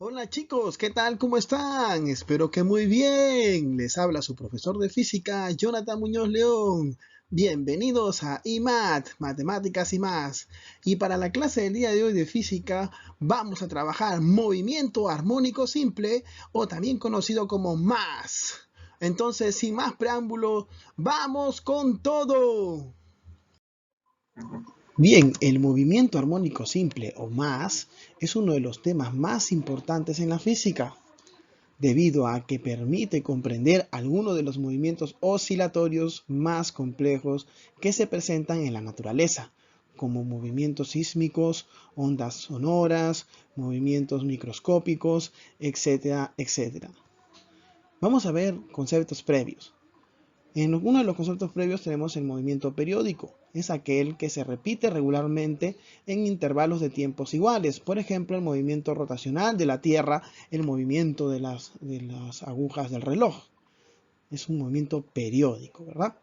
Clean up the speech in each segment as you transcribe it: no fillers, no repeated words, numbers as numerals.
Hola chicos, ¿qué tal? ¿Cómo están? Espero que muy bien. Les habla su profesor de física, Jonathan Muñoz León. Bienvenidos a IMAT, Matemáticas y más. Y para la clase del día de hoy de física vamos a trabajar movimiento armónico simple o también conocido como más. Entonces, sin más preámbulo, ¡vamos con todo! Bien, el movimiento armónico simple o más es uno de los temas más importantes en la física, debido a que permite comprender algunos de los movimientos oscilatorios más complejos que se presentan en la naturaleza, como movimientos sísmicos, ondas sonoras, movimientos microscópicos, etcétera, etcétera. Vamos a ver conceptos previos. En uno de los conceptos previos tenemos el movimiento periódico. Es aquel que se repite regularmente en intervalos de tiempos iguales. Por ejemplo, el movimiento rotacional de la Tierra, el movimiento de las agujas del reloj. Es un movimiento periódico, ¿verdad?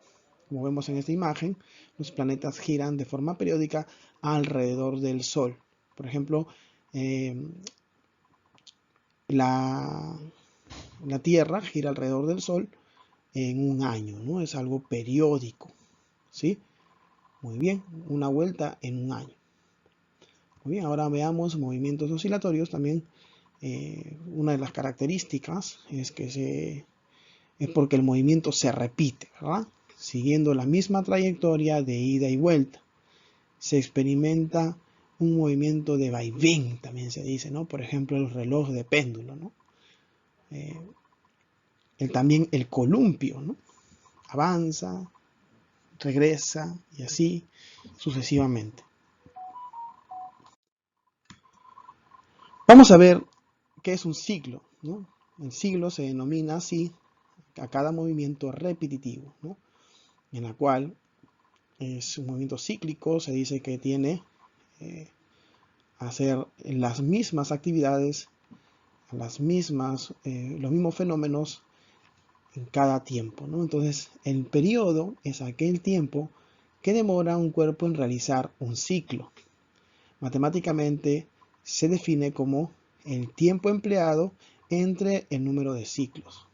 Como vemos en esta imagen, los planetas giran de forma periódica alrededor del Sol. Por ejemplo, eh, la, la Tierra gira alrededor del Sol en un año, ¿no? Es algo periódico, ¿sí? Muy bien, una vuelta en un año. Muy bien, ahora veamos movimientos oscilatorios. También una de las características es porque el movimiento se repite, ¿verdad? Siguiendo la misma trayectoria de ida y vuelta. Se experimenta un movimiento de vaivén, también se dice, ¿no? Por ejemplo, el reloj de péndulo, ¿no? Eh, también el columpio, ¿no? Avanza, regresa y así sucesivamente. Vamos a ver qué es un ciclo, ¿no? El ciclo se denomina así a cada movimiento repetitivo, ¿no? En la cual es un movimiento cíclico, se dice que tiene eh, hacer las mismas actividades, los mismos fenómenos en cada tiempo, ¿no? Entonces, el periodo es aquel tiempo que demora un cuerpo en realizar un ciclo. Matemáticamente se define como el tiempo empleado entre el número de ciclos,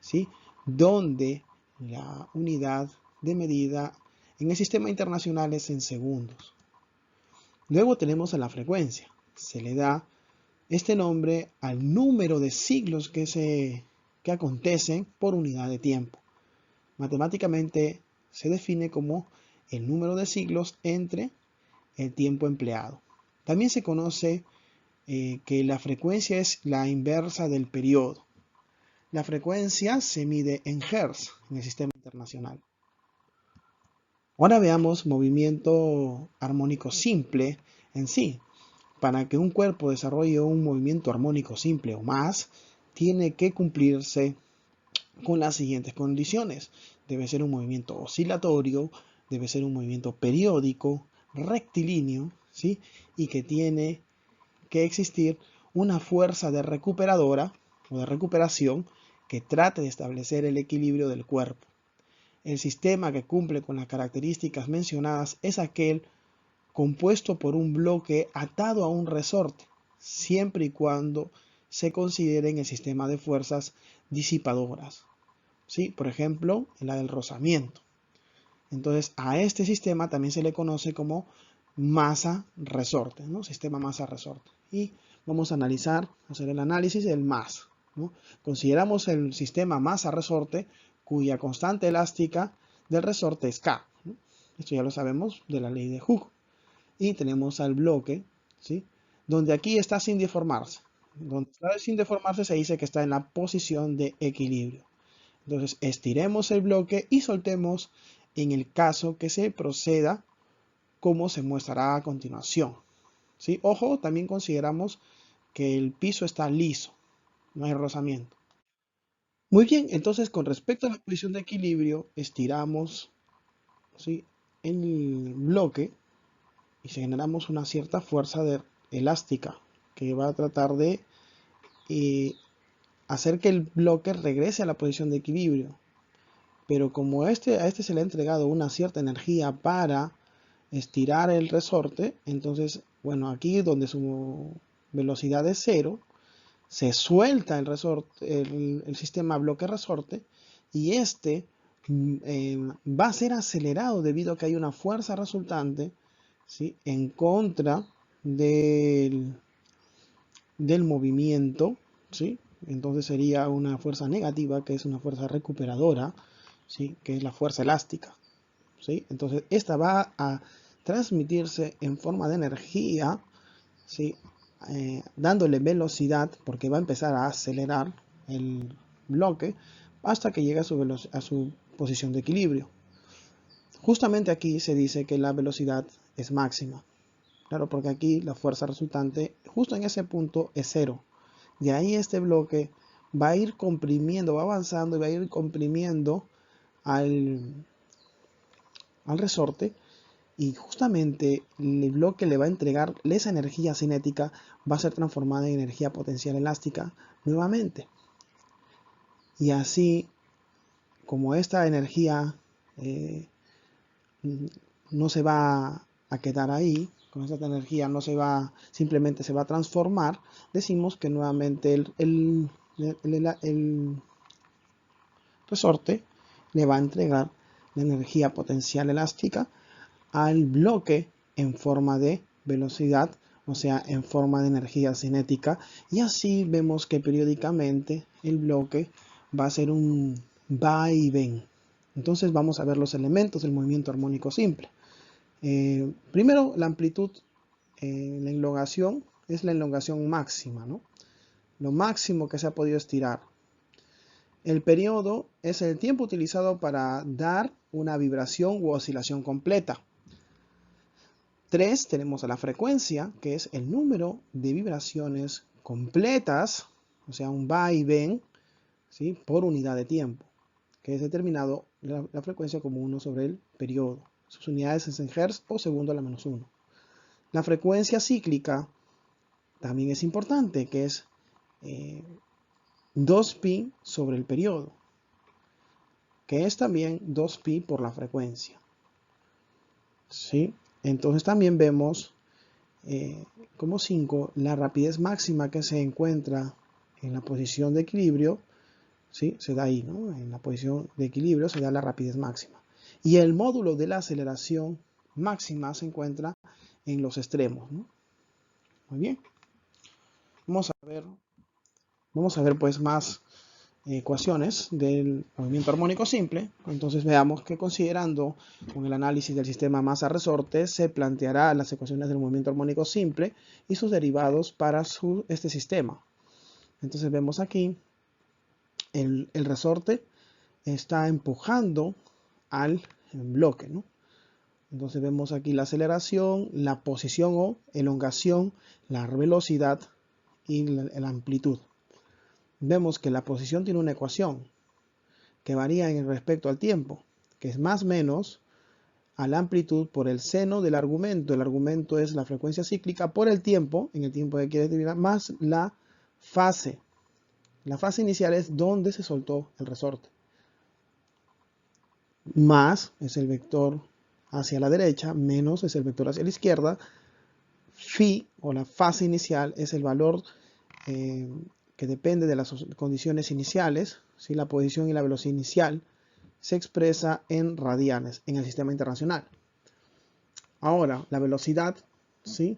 ¿sí? Donde la unidad de medida en el sistema internacional es en segundos. Luego tenemos a la frecuencia. Se le da este nombre al número de ciclos que acontecen por unidad de tiempo. Matemáticamente se define como el número de ciclos entre el tiempo empleado. También se conoce que la frecuencia es la inversa del periodo. La frecuencia se mide en Hertz en el sistema internacional. Ahora veamos movimiento armónico simple en sí. Para que un cuerpo desarrolle un movimiento armónico simple o más, tiene que cumplirse con las siguientes condiciones. Debe ser un movimiento oscilatorio, debe ser un movimiento periódico, rectilíneo, ¿sí? Y que tiene que existir una fuerza de recuperadora o de recuperación que trate de establecer el equilibrio del cuerpo. El sistema que cumple con las características mencionadas es aquel compuesto por un bloque atado a un resorte, siempre y cuando se considere en el sistema de fuerzas disipadoras. ¿Sí? Por ejemplo, la del rozamiento. Entonces, a este sistema también se le conoce como masa-resorte, ¿no? Sistema masa-resorte. Y vamos a hacer el análisis del más, ¿no? Consideramos el sistema masa-resorte cuya constante elástica del resorte es K, ¿no? Esto ya lo sabemos de la ley de Hooke. Y tenemos al bloque, ¿sí? Donde aquí está sin deformarse. Donde está sin deformarse se dice que está en la posición de equilibrio. Entonces estiremos el bloque y soltemos en el caso que se proceda como se mostrará a continuación. ¿Sí? Ojo, también consideramos que el piso está liso, no hay rozamiento. Muy bien, entonces con respecto a la posición de equilibrio, estiramos, ¿sí?, el bloque y generamos una cierta fuerza elástica que va a tratar de eh, hacer que el bloque regrese a la posición de equilibrio. Pero como a este se le ha entregado una cierta energía para estirar el resorte, entonces, bueno, aquí donde su velocidad es cero, se suelta el resorte, el sistema bloque resorte, y este va a ser acelerado debido a que hay una fuerza resultante, ¿sí?, en contra del movimiento, ¿sí? Entonces sería una fuerza negativa, que es una fuerza recuperadora, ¿sí?, que es la fuerza elástica, ¿sí? Entonces esta va a transmitirse en forma de energía, ¿sí?, dándole velocidad, porque va a empezar a acelerar el bloque hasta que llegue a su posición de equilibrio. Justamente aquí se dice que la velocidad es máxima. Claro, porque aquí la fuerza resultante justo en ese punto es cero. De ahí este bloque va a ir comprimiendo, va avanzando y va a ir comprimiendo al resorte, y justamente el bloque le va a entregar esa energía cinética, va a ser transformada en energía potencial elástica nuevamente. Y así, como esta energía no se va a quedar ahí, con esta energía no se va, simplemente se va a transformar, decimos que nuevamente el resorte le va a entregar la energía potencial elástica al bloque en forma de velocidad, o sea, en forma de energía cinética, y así vemos que periódicamente el bloque va a ser un va y ven. Entonces vamos a ver los elementos del movimiento armónico simple. Primero, la amplitud, la elongación es la elongación máxima, ¿no? Lo máximo que se ha podido estirar. El periodo es el tiempo utilizado para dar una vibración u oscilación completa. 3, tenemos a la frecuencia, que es el número de vibraciones completas, o sea, un va y ven, ¿sí?, por unidad de tiempo, que es determinado la frecuencia como 1 sobre el periodo. Sus unidades es en Hz o segundo a la menos 1. La frecuencia cíclica también es importante, que es 2pi sobre el periodo, que es también 2pi por la frecuencia, ¿sí? Entonces también vemos como 5 la rapidez máxima que se encuentra en la posición de equilibrio, ¿sí?, se da ahí, ¿no? En la posición de equilibrio se da la rapidez máxima. Y el módulo de la aceleración máxima se encuentra en los extremos, ¿no? Muy bien. Vamos a ver pues más ecuaciones del movimiento armónico simple. Entonces veamos que, considerando con el análisis del sistema masa-resorte, se planteará las ecuaciones del movimiento armónico simple y sus derivados para este sistema. Entonces vemos aquí el resorte está empujando al bloque, ¿no? Entonces vemos aquí la aceleración, la posición o elongación, la velocidad y la amplitud. Vemos que la posición tiene una ecuación que varía en respecto al tiempo, que es más menos a la amplitud por el seno del argumento. El argumento es la frecuencia cíclica por el tiempo, en el tiempo que quiere determinar, más la fase. La fase inicial es donde se soltó el resorte. Más es el vector hacia la derecha, menos es el vector hacia la izquierda. Phi, o la fase inicial, es el valor que depende de las condiciones iniciales, ¿sí? La posición y la velocidad inicial se expresa en radianes en el sistema internacional. Ahora, la velocidad, ¿sí?,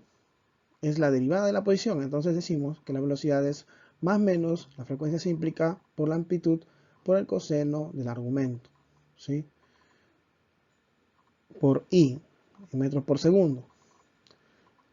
es la derivada de la posición. Entonces decimos que la velocidad es más menos la frecuencia cíclica por la amplitud por el coseno del argumento, ¿sí?, por I, en metros por segundo.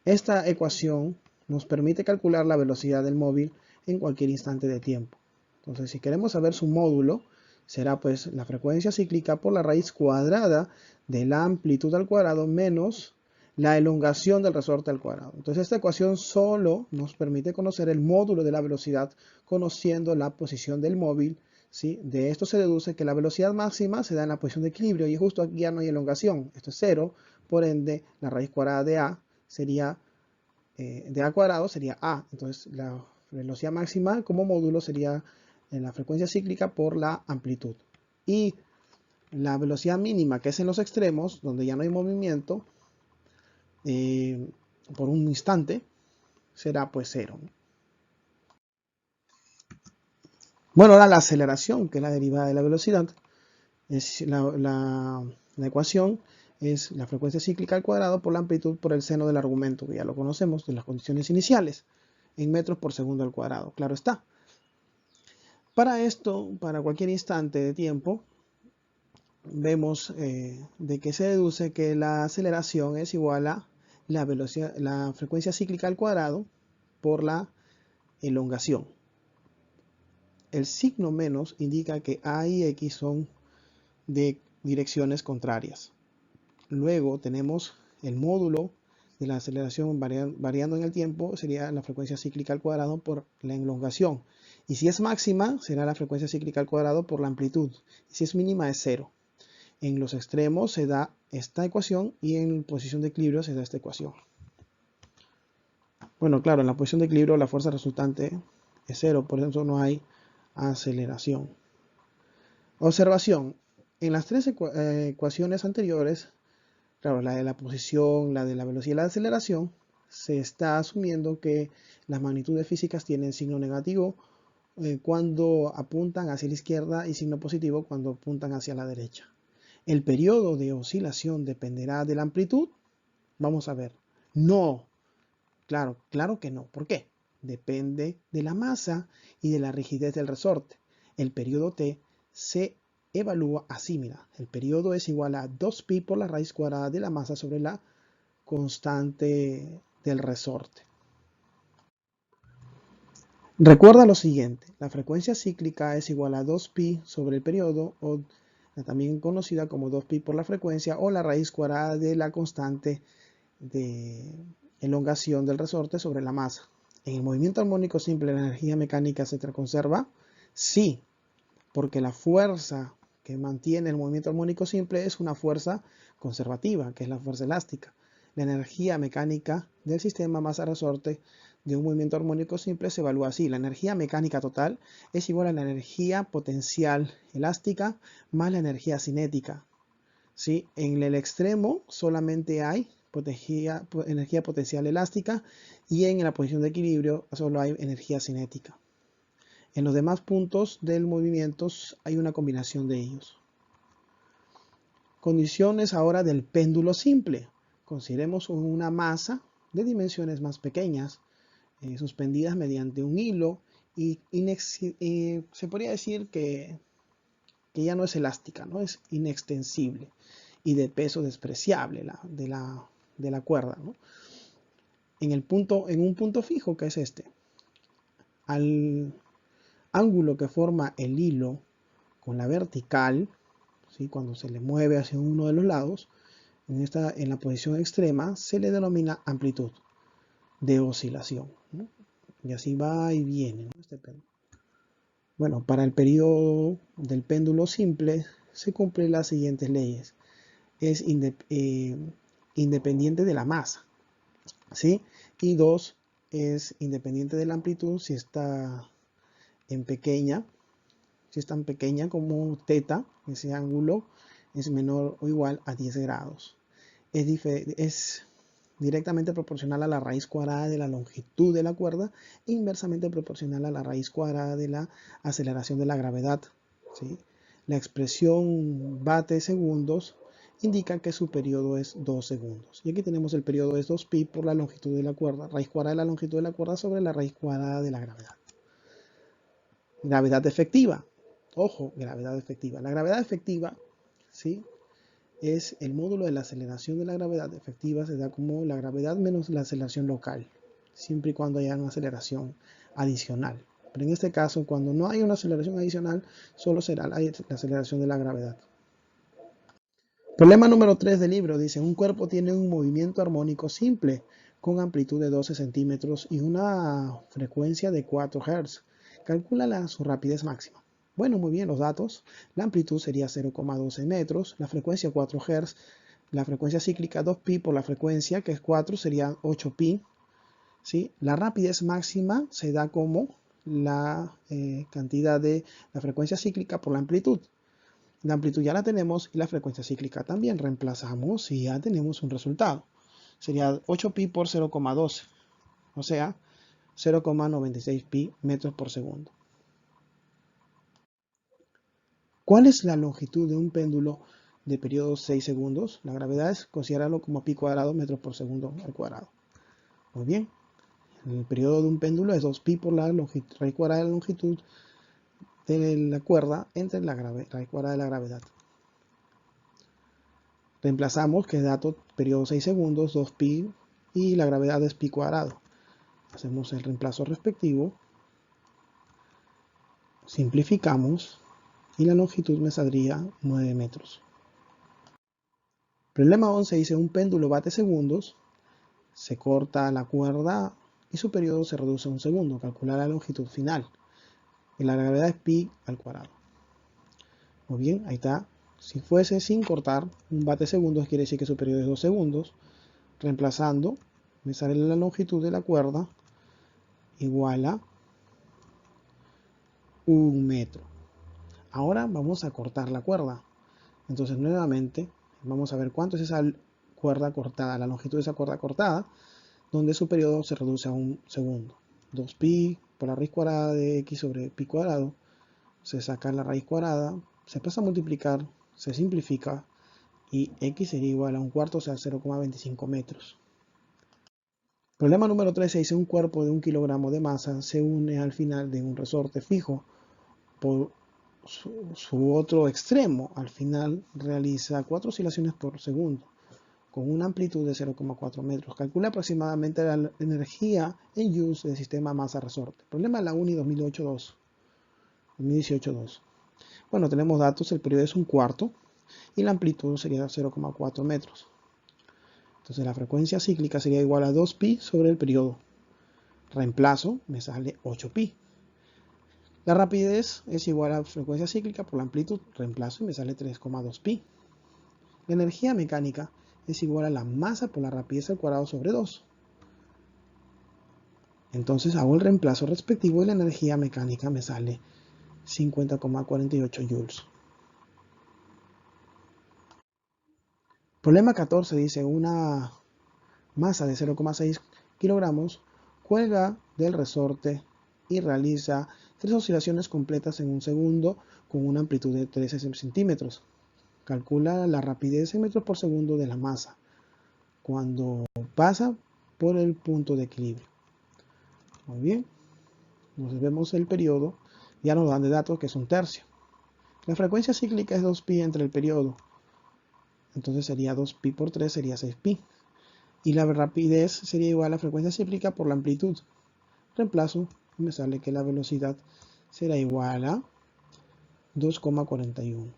Esta ecuación nos permite calcular la velocidad del móvil en cualquier instante de tiempo. Entonces, si queremos saber su módulo, será pues la frecuencia cíclica por la raíz cuadrada de la amplitud al cuadrado menos la elongación del resorte al cuadrado. Entonces, esta ecuación solo nos permite conocer el módulo de la velocidad conociendo la posición del móvil, ¿sí? De esto se deduce que la velocidad máxima se da en la posición de equilibrio, y justo aquí ya no hay elongación. Esto es 0, por ende la raíz cuadrada de A sería de A cuadrado sería A. Entonces la velocidad máxima como módulo sería la frecuencia cíclica por la amplitud. Y la velocidad mínima, que es en los extremos, donde ya no hay movimiento, por un instante, será pues 0. Bueno, ahora la aceleración, que es la derivada de la velocidad, es la ecuación es la frecuencia cíclica al cuadrado por la amplitud por el seno del argumento, que ya lo conocemos, de las condiciones iniciales, en metros por segundo al cuadrado. Claro está. Para esto, para cualquier instante de tiempo, vemos de que se deduce que la aceleración es igual a la velocidad, la frecuencia cíclica al cuadrado por la elongación. El signo menos indica que A y X son de direcciones contrarias. Luego tenemos el módulo de la aceleración variando en el tiempo, sería la frecuencia cíclica al cuadrado por la elongación. Y si es máxima, será la frecuencia cíclica al cuadrado por la amplitud. Y si es mínima, es cero. En los extremos se da esta ecuación y en posición de equilibrio se da esta ecuación. Bueno, claro, en la posición de equilibrio la fuerza resultante es cero, por eso no hay aceleración. Observación. En las tres ecuaciones anteriores, claro, la de la posición, la de la velocidad y la aceleración, se está asumiendo que las magnitudes físicas tienen signo negativo cuando apuntan hacia la izquierda y signo positivo cuando apuntan hacia la derecha. ¿El periodo de oscilación dependerá de la amplitud? Vamos a ver. No. Claro que no. ¿Por qué? Depende de la masa y de la rigidez del resorte. El periodo T se evalúa así, mira. El periodo es igual a 2pi por la raíz cuadrada de la masa sobre la constante del resorte. Recuerda lo siguiente. La frecuencia cíclica es igual a 2pi sobre el periodo, o también conocida como 2pi por la frecuencia, o la raíz cuadrada de la constante de elongación del resorte sobre la masa. ¿En el movimiento armónico simple la energía mecánica se conserva? Sí, porque la fuerza que mantiene el movimiento armónico simple es una fuerza conservativa, que es la fuerza elástica. La energía mecánica del sistema masa resorte de un movimiento armónico simple se evalúa así. La energía mecánica total es igual a la energía potencial elástica más la energía cinética. ¿Sí? En el extremo solamente hay energía potencial elástica y en la posición de equilibrio solo hay energía cinética. En los demás puntos del movimiento hay una combinación de ellos. Condiciones ahora del péndulo simple. Consideremos una masa de dimensiones más pequeñas, suspendidas mediante un hilo y se podría decir que ya no es elástica, ¿no? Es inextensible y de peso despreciable de la cuerda, ¿no? En un punto fijo, que es este, al ángulo que forma el hilo con la vertical, ¿sí? Cuando se le mueve hacia uno de los lados, en la posición extrema, se le denomina amplitud de oscilación, ¿no? Y así va y viene, ¿no? Bueno, para el periodo del péndulo simple se cumplen las siguientes leyes. Es independiente de la masa, ¿sí? Y 2, es independiente de la amplitud si está en pequeña, si es tan pequeña como θ, ese ángulo es menor o igual a 10 grados. Es directamente proporcional a la raíz cuadrada de la longitud de la cuerda e inversamente proporcional a la raíz cuadrada de la aceleración de la gravedad, ¿sí? La expresión vate segundos indica que su periodo es 2 segundos. Y aquí tenemos el periodo es 2pi por la longitud de la cuerda, raíz cuadrada de la longitud de la cuerda sobre la raíz cuadrada de la gravedad. Gravedad efectiva. Ojo, gravedad efectiva. La gravedad efectiva, ¿sí?, es el módulo de la aceleración de la gravedad efectiva, se da como la gravedad menos la aceleración local, siempre y cuando haya una aceleración adicional. Pero en este caso, cuando no hay una aceleración adicional, solo será la aceleración de la gravedad. Problema número 3 del libro dice: un cuerpo tiene un movimiento armónico simple con amplitud de 12 centímetros y una frecuencia de 4 Hz. Calcula su rapidez máxima. Bueno, muy bien, los datos. La amplitud sería 0,12 metros, la frecuencia 4 Hz, la frecuencia cíclica 2pi por la frecuencia, que es 4, sería 8pi. ¿Sí? La rapidez máxima se da como la cantidad de la frecuencia cíclica por la amplitud. La amplitud ya la tenemos y la frecuencia cíclica también. Reemplazamos y ya tenemos un resultado. Sería 8pi por 0,12, o sea, 0,96 pi metros por segundo. ¿Cuál es la longitud de un péndulo de periodo 6 segundos? La gravedad es considerarlo como pi cuadrado metros por segundo al cuadrado. Muy bien. El periodo de un péndulo es 2pi por la raíz cuadrada de la longitud de la cuerda entre la raíz cuadrada de la gravedad. Reemplazamos que es dato periodo 6 segundos, 2pi y la gravedad es pi cuadrado. Hacemos el reemplazo respectivo. Simplificamos y la longitud me saldría 9 metros. Problema 11 dice un péndulo bate segundos, se corta la cuerda y su periodo se reduce a 1 segundo. Calcular la longitud final. Y la gravedad es pi al cuadrado. Muy bien, ahí está. Si fuese sin cortar, un bate segundos quiere decir que su periodo es 2 segundos. Reemplazando, me sale la longitud de la cuerda igual a 1 metro. Ahora vamos a cortar la cuerda. Entonces nuevamente vamos a ver cuánto es esa cuerda cortada, la longitud de esa cuerda cortada, donde su periodo se reduce a 1 segundo. 2pi por la raíz cuadrada de x sobre pi cuadrado, se saca la raíz cuadrada, se pasa a multiplicar, se simplifica y x sería igual a 1/4, o sea 0,25 metros. Problema número 13 dice un cuerpo de 1 kilogramo de masa se une al final de un resorte fijo por su otro extremo. Al final realiza 4 oscilaciones por segundo con una amplitud de 0,4 metros. Calcula aproximadamente la energía en joules del sistema masa-resorte. Problema de la UNI 2018-2. Bueno, tenemos datos, el periodo es 1/4 y la amplitud sería 0,4 metros. Entonces la frecuencia cíclica sería igual a 2pi sobre el periodo. Reemplazo, me sale 8pi. La rapidez es igual a frecuencia cíclica por la amplitud, reemplazo y me sale 3,2pi. La energía mecánica es igual a la masa por la rapidez al cuadrado sobre 2. Entonces hago el reemplazo respectivo y la energía mecánica me sale 50,48 joules. Problema 14 dice una masa de 0,6 kilogramos cuelga del resorte y realiza 3 oscilaciones completas en 1 segundo con una amplitud de 13 centímetros. Calcula la rapidez en metros por segundo de la masa cuando pasa por el punto de equilibrio. Muy bien, nos vemos el periodo, ya nos dan de datos que es 1/3. La frecuencia cíclica es 2pi entre el periodo, entonces sería 2pi por 3, sería 6pi. Y la rapidez sería igual a la frecuencia cíclica por la amplitud. Reemplazo y me sale que la velocidad será igual a 2,41.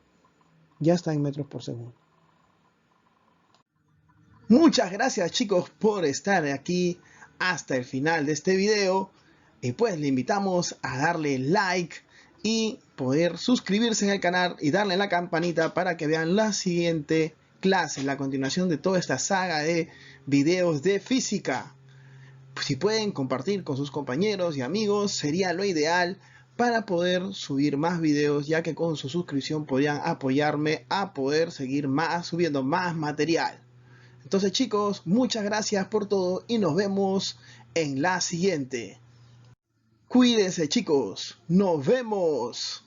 Ya está en metros por segundo. Muchas gracias chicos por estar aquí hasta el final de este video. Y pues le invitamos a darle like y poder suscribirse en el canal y darle a la campanita para que vean la siguiente clase, la continuación de toda esta saga de videos de física. Si pueden compartir con sus compañeros y amigos sería lo ideal para poder subir más videos, ya que con su suscripción podrían apoyarme a poder seguir subiendo más material. Entonces chicos, muchas gracias por todo y nos vemos en la siguiente. Cuídense chicos, nos vemos.